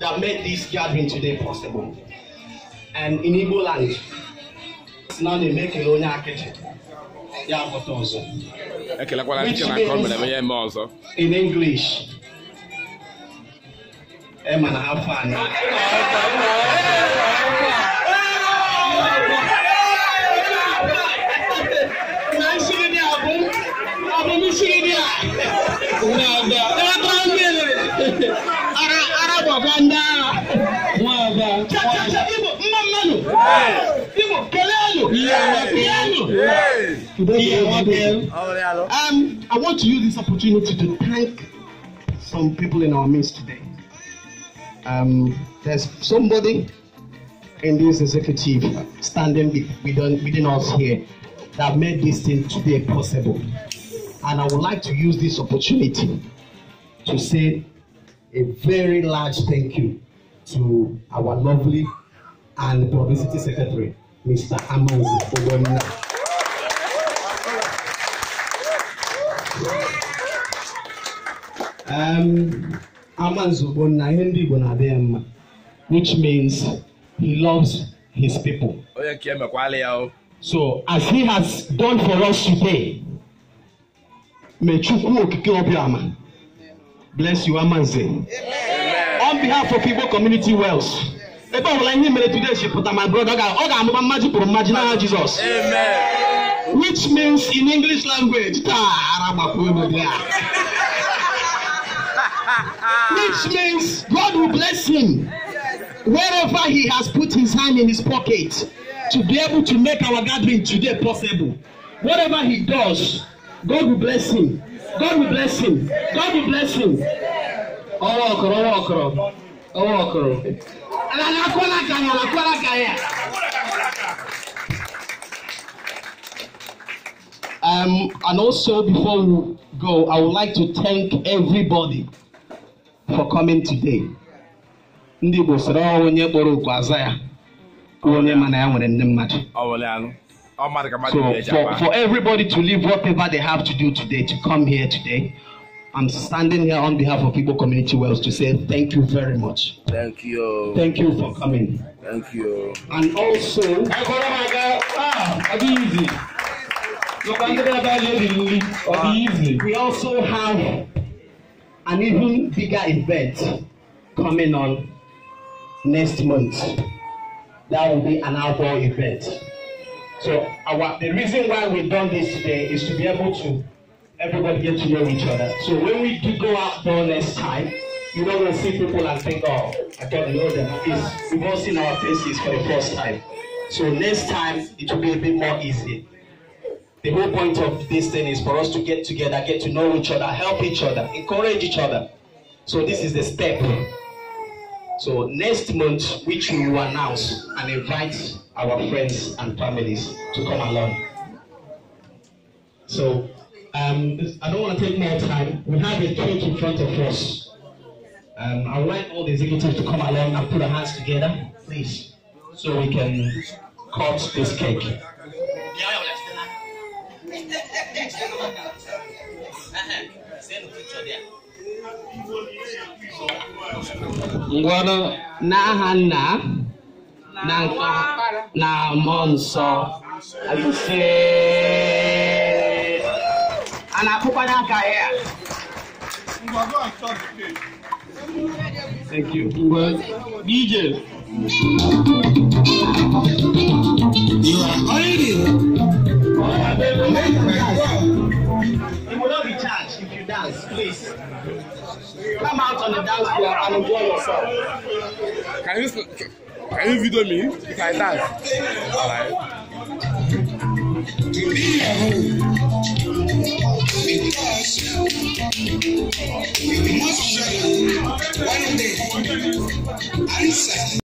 that made this gathering today possible. And in Igbo land, it's now they make a loan package. Which means in English, have fun. I want to use this opportunity to thank some people in our midst today. There's somebody in this executive standing within us here that made this thing today possible. And I would like to use this opportunity to say a very large thank you to our lovely and publicity secretary, Mr. Amanzi Obonna. Amanzi Obonna, which means he loves his people. So as he has done for us today, may Chukwu Okike Obiama bless you, Amanzi. On behalf of Igbo Community of Wales, my brother, Jesus. Amen. Which means in English language, which means God will bless him wherever he has put his hand in his pocket to be able to make our gathering today possible. Whatever he does, God will bless him. God will bless him. God will bless him. And also before we go, I would like to thank everybody for coming today. So for everybody to leave whatever they have to do today to come here today, I'm standing here on behalf of Igbo Community of Wales to say thank you very much. Thank you. Thank you for coming. Thank you. And also, we also have an even bigger event coming on next month. That will be an outdoor event. So the reason why we've done this today is to be able to everybody get to know each other. So when we do go outdoor next time, you don't want to see people and think, oh, I don't know them. We've all seen our faces for the first time. So next time it will be a bit more easy. The whole point of this thing is for us to get together, get to know each other, help each other, encourage each other. So this is the step. So next month, which we will announce and invite our friends and families to come along. So I don't want to take more time. We have a cake in front of us. I would like all the executives to come along and put their hands together, please, so we can cut this cake. Ngwano na na na monso aluse anakupana kaya. Thank you. DJ. You are already. It will not be charged if you dance, please. Come out on the dance floor and enjoy yourself. Can you video me if I dance? Alright. We must show one day answer